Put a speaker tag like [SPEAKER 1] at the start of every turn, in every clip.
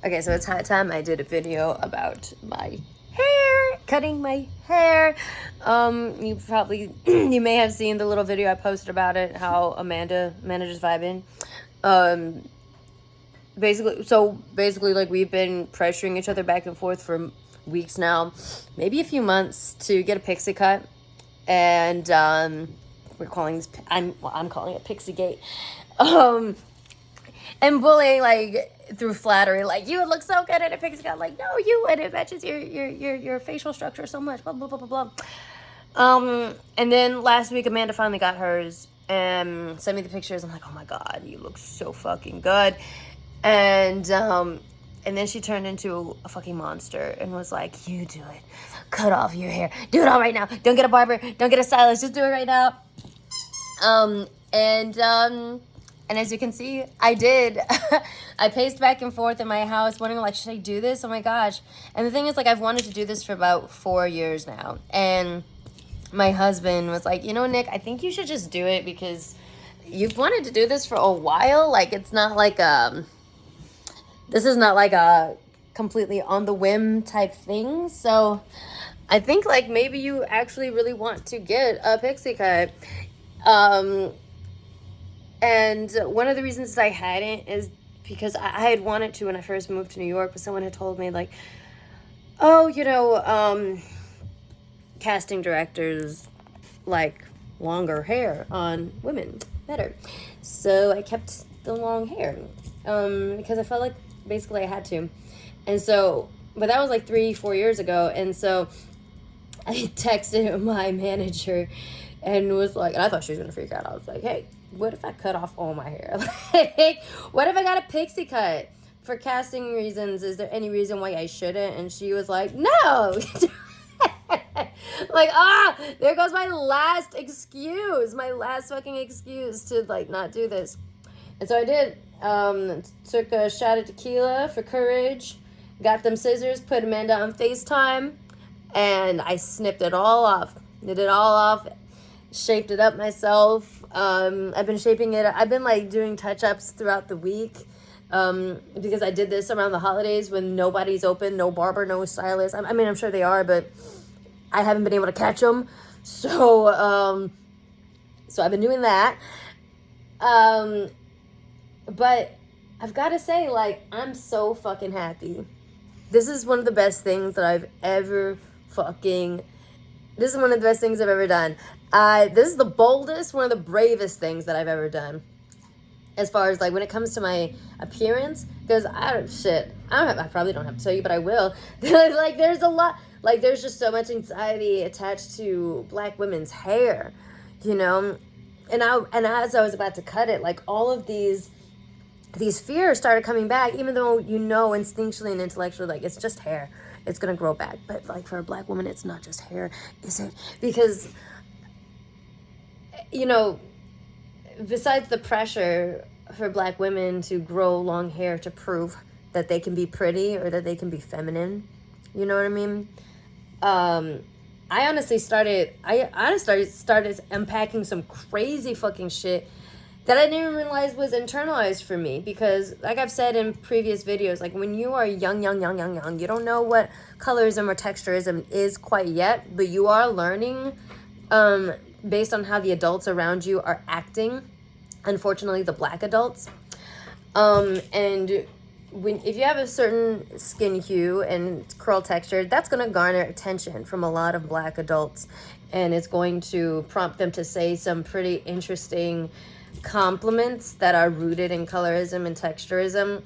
[SPEAKER 1] Okay, so it's high time I did a video about my hair, cutting my hair. You probably, you may have seen the little video I posted about it, how Amanda just vibing. Basically, like, we've been pressuring each other back and forth for weeks now, maybe a few months, to get a pixie cut. And, we're calling this, I'm calling it Pixie Gate. And bullying, like, through flattery, like, you would look so good at a pixie cut. Like, no, you would. It matches your facial structure so much. Blah blah blah blah blah. And then last week, Amanda finally got hers and sent me the pictures. I'm like, oh my god, you look so fucking good. And then she turned into a fucking monster and was like, you do it. Cut off your hair. Do it all right now. Don't get a barber. Don't get a stylist. Just do it right now. And as you can see, I did. I paced back and forth in my house wondering, like, should I do this? Oh my gosh. And the thing is, like, I've wanted to do this for about 4 years now. And my husband was like, you know, Nick, I think you should just do it because you've wanted to do this for a while. Like, it's not like, this is not like a completely on the whim type thing. So I think, like, maybe you actually really want to get a pixie cut. And one of the reasons that I hadn't is because I had wanted to when I first moved to New York, but someone had told me, like, oh, you know, casting directors like longer hair on women better. So I kept the long hair because I felt like basically I had to. And so, but that was like 3-4 years ago. And so I texted my manager and was like, and I thought she was going to freak out. I was like, hey, what if I cut off all my hair? Like, what if I got a pixie cut for casting reasons? Is there any reason why I shouldn't? And she was like, no. Like, there goes my last excuse. My last fucking excuse to, like, not do this. And so I did. Took a shot of tequila for courage. Got them scissors, put Amanda on FaceTime. And I snipped it all off. Did it all off. Shaped it up myself. I've been shaping it. I've been, like, doing touch-ups throughout the week because I did this around the holidays when nobody's open, no barber, no stylist. I mean, I'm sure they are, but I haven't been able to catch them. So I've been doing that. But I've got to say, like, I'm so fucking happy. This is one of the best things that I've ever this is one of the best things I've ever done. This is the boldest, one of the bravest things that I've ever done. As far as, like, when it comes to my appearance, because I probably don't have to tell you, but I will. Like, there's a lot, like, there's just so much anxiety attached to Black women's hair, you know? And as I was about to cut it, like, all of these fears started coming back, even though, you know, instinctually and intellectually, like, it's just hair. It's going to grow back. But, like, for a Black woman, it's not just hair, is it? Because, you know, besides the pressure for Black women to grow long hair to prove that they can be pretty or that they can be feminine, you know what I mean? I honestly started unpacking some crazy fucking shit that I didn't even realize was internalized for me. Because, like I've said in previous videos, like, when you are young, you don't know what colorism or texturism is quite yet, but you are learning based on how the adults around you are acting. Unfortunately, the Black adults. And if you have a certain skin hue and curl texture, that's going to garner attention from a lot of Black adults. And it's going to prompt them to say some pretty interesting compliments that are rooted in colorism and texturism.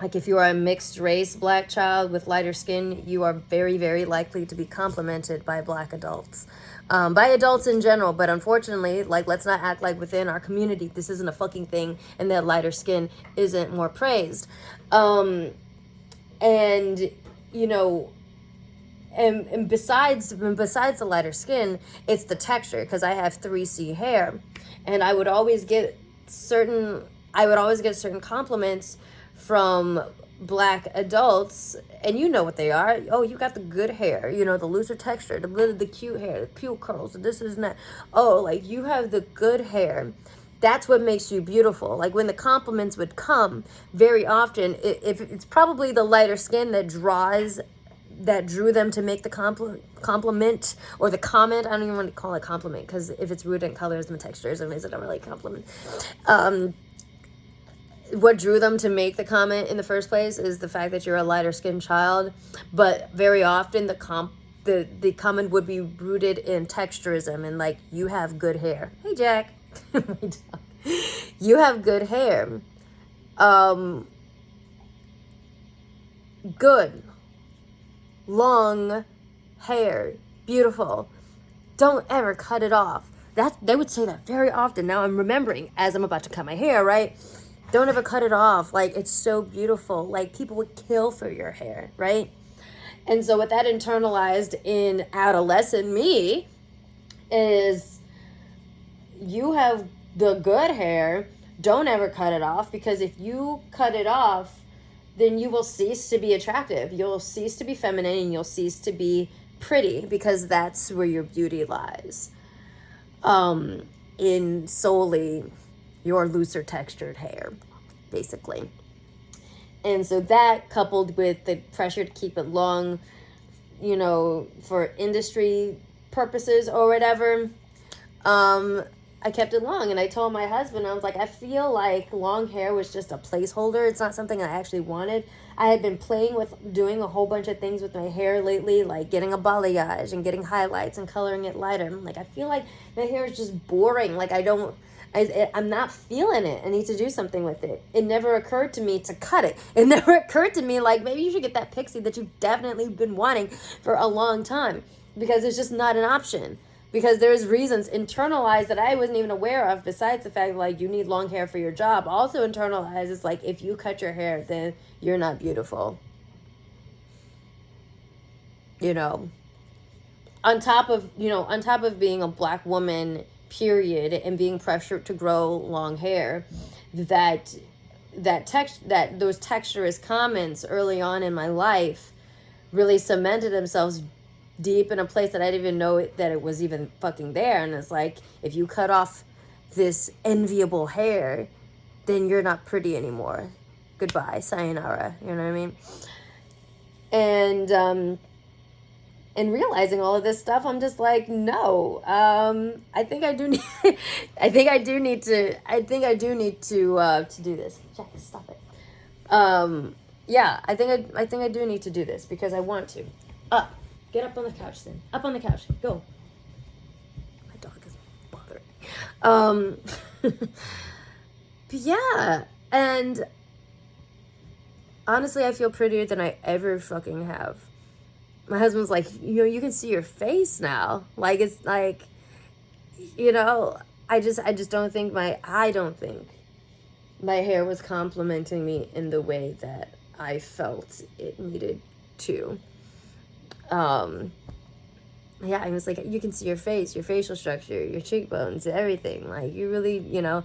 [SPEAKER 1] Like, if you are a mixed race Black child with lighter skin, you are very, very likely to be complimented by Black adults. By adults in general, but unfortunately, like, let's not act like within our community this isn't a fucking thing and that lighter skin isn't more praised. And, you know, and besides the lighter skin, it's the texture, because I have 3C hair, and I would always get certain compliments from Black adults, and you know what they are. Oh, you got the good hair, you know, the looser texture, the cute hair, the cute curls, this is that. Oh, like, you have the good hair That's what makes you beautiful. Like when the compliments would come, very often, if it's probably the lighter skin that drew them to make the compliment or the comment. I don't even want to call it compliment, because if it's rooted in colors and textures, it isn't really a compliment. What drew them to make the comment in the first place is the fact that you're a lighter skinned child. But very often the comment would be rooted in texturism and like, you have good hair. Hey, Jack. You have good hair. Good. Long hair. Beautiful. Don't ever cut it off. They would say that very often. Now I'm remembering as I'm about to cut my hair, right? Don't ever cut it off. Like, it's so beautiful. Like, people would kill for your hair, right? And so what that internalized in adolescent me is, you have the good hair. Don't ever cut it off, because if you cut it off, then you will cease to be attractive. You'll cease to be feminine, and you'll cease to be pretty, because that's where your beauty lies. In solely your looser textured hair, basically. And so that, coupled with the pressure to keep it long, you know, for industry purposes or whatever, I kept it long. And I told my husband, I was like, I feel like long hair was just a placeholder. It's not something I actually wanted. I had been playing with doing a whole bunch of things with my hair lately, like getting a balayage and getting highlights and coloring it lighter. I'm like, I feel like my hair is just boring. Like, I'm not feeling it. I need to do something with it. It never occurred to me to cut it. It never occurred to me, like, maybe you should get that Pixie that you've definitely been wanting for a long time, because it's just not an option. Because there's reasons internalized that I wasn't even aware of, besides the fact, like, you need long hair for your job. Also internalized is, like, if you cut your hair, then you're not beautiful. You know, on top of being a black woman, period, and being pressured to grow long hair, those texturous comments early on in my life really cemented themselves deep in a place that I didn't even know that it was even fucking there. And it's like, if you cut off this enviable hair, then you're not pretty anymore. Goodbye, sayonara. You know what I mean? And realizing all of this stuff, I'm just like, no. I think I do need to do this. Jack, stop it. Yeah, I think I do need to do this, because I want to. Get up on the couch then. Up on the couch. Go. My dog is bothering me. But yeah, and honestly, I feel prettier than I ever fucking have. My husband's like, you can see your face now. Like, it's like, I just don't think my hair was complimenting me in the way that I felt it needed to. Yeah, I was like, you can see your face, your facial structure, your cheekbones, everything. Like, you really, you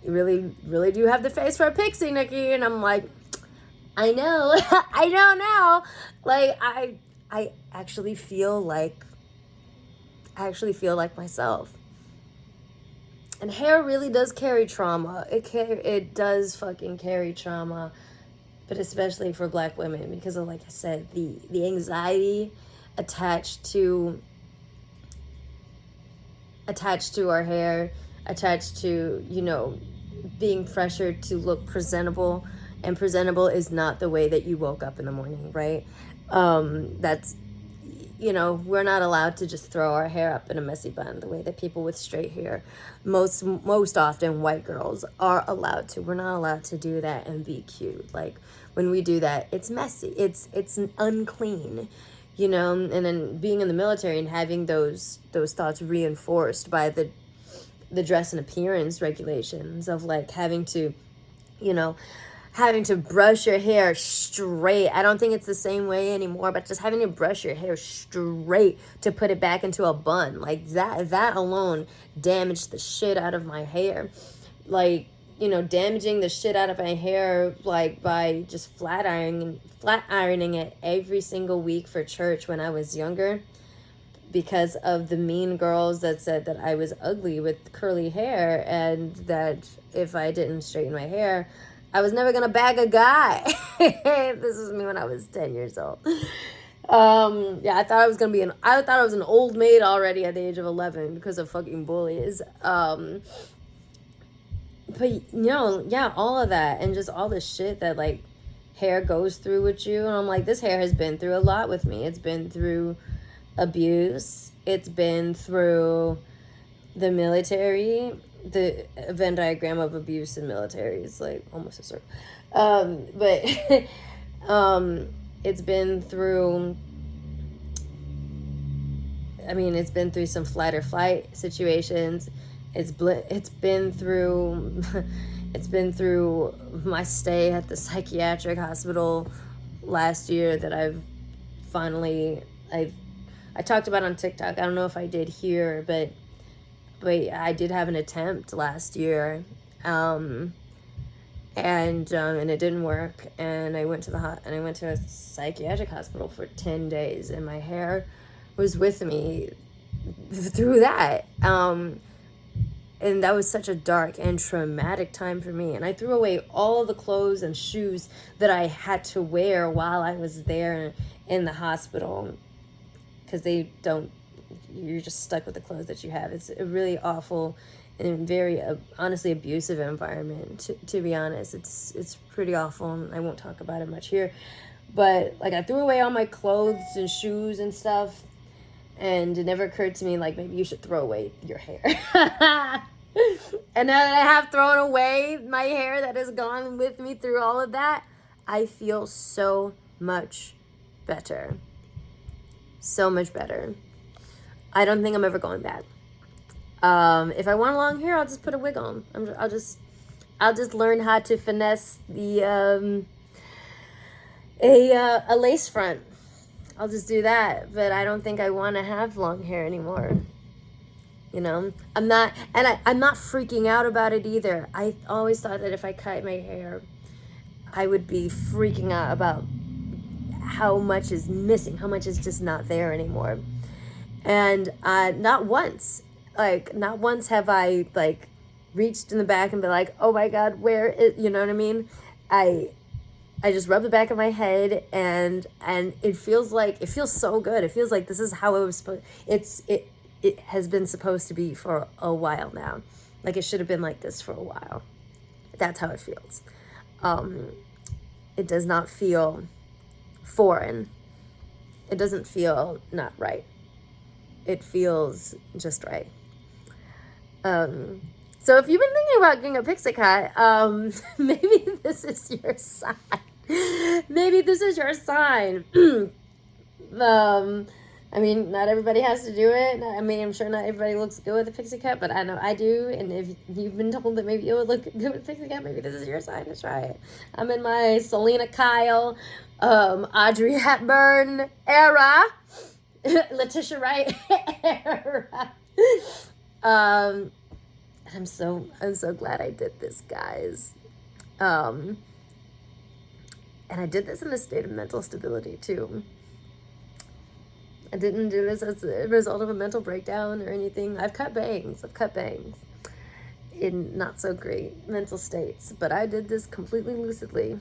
[SPEAKER 1] really do have the face for a pixie, Nikki. And I'm like, I know, I know now. Like, I actually feel like myself. And hair really does carry trauma. It does fucking carry trauma, but especially for black women, because of, like I said, the anxiety attached to our hair, attached to, being pressured to look presentable, and presentable is not the way that you woke up in the morning, right? That's, we're not allowed to just throw our hair up in a messy bun the way that people with straight hair, most often white girls, are allowed to. We're not allowed to do that and be cute. Like, when we do that, it's messy. It's unclean, and then being in the military and having those thoughts reinforced by the dress and appearance regulations of, like, having to brush your hair straight. I don't think it's the same way anymore, but just having to brush your hair straight to put it back into a bun, like, that alone damaged the shit out of my hair. Like, damaging the shit out of my hair, like, by just flat ironing it every single week for church when I was younger. because of the mean girls that said that I was ugly with curly hair, and that if I didn't straighten my hair, I was never gonna bag a guy. This was me when I was 10 years old. Yeah, I thought I was an old maid already at the age of 11 because of fucking bullies. But yeah, all of that, and just all the shit that like hair goes through with you. And I'm like, this hair has been through a lot with me. It's been through abuse. It's been through the military. The Venn diagram of abuse in military is like almost a circle. But it's been through, it's been through some flight or flight situations. It's been through my stay at the psychiatric hospital last year that I talked about on TikTok. I don't know if I did here, but I did have an attempt last year, and it didn't work. And I went to a psychiatric hospital for 10 days, and my hair was with me through that. And that was such a dark and traumatic time for me. And I threw away all of the clothes and shoes that I had to wear while I was there in the hospital, because you're just stuck with the clothes that you have. It's a really awful and very honestly abusive environment, to be honest. It's pretty awful, and I won't talk about it much here. But like, I threw away all my clothes and shoes and stuff, and it never occurred to me like, maybe you should throw away your hair. And now that I have thrown away my hair that has gone with me through all of that, I feel so much better. So much better. I don't think I'm ever going back. If I want long hair, I'll just put a wig on. I'll just learn how to finesse a lace front. I'll just do that. But I don't think I want to have long hair anymore. I'm not freaking out about it either. I always thought that if I cut my hair, I would be freaking out about how much is missing, how much is just not there anymore. And not once have I like reached in the back and been like, oh my God, where is, you know what I mean? I just rub the back of my head, and it feels so good. It feels like this is how it was supposed. It has been supposed to be for a while now. Like, it should have been like this for a while. That's how it feels. It does not feel foreign. It doesn't feel not right. It feels just right. So if you've been thinking about getting a pixie cut, maybe this is your sign. Maybe this is your sign. Not everybody has to do it. I'm sure not everybody looks good with a pixie cut, but I know I do. And if you've been told that maybe it would look good with a pixie cut, maybe this is your sign to try it. I'm in my Selena Kyle, Audrey Hepburn era, Letitia Wright era. I'm so glad I did this, guys. And I did this in a state of mental stability too. I didn't do this as a result of a mental breakdown or anything. I've cut bangs in not so great mental states, but I did this completely lucidly.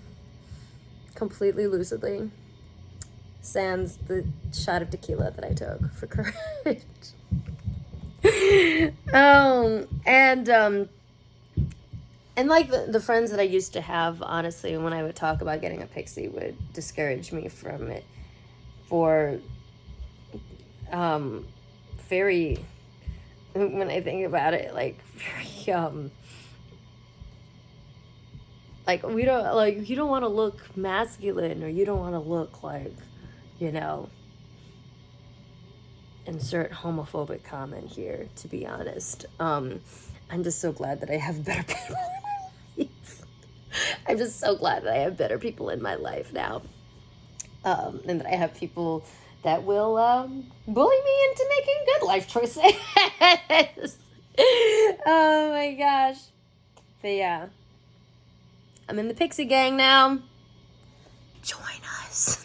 [SPEAKER 1] Sans the shot of tequila that I took for courage. And like the friends that I used to have, honestly, when I would talk about getting a pixie, would discourage me from it for very, when I think about it, like very like you don't want to look masculine, or you don't want to look like, insert homophobic comment here, to be honest. I'm just so glad that I have better people in my life. I'm just so glad that I have better people in my life now. And that I have people that will bully me into making good life choices. Oh my gosh. But yeah. I'm in the Pixie gang now. Join us.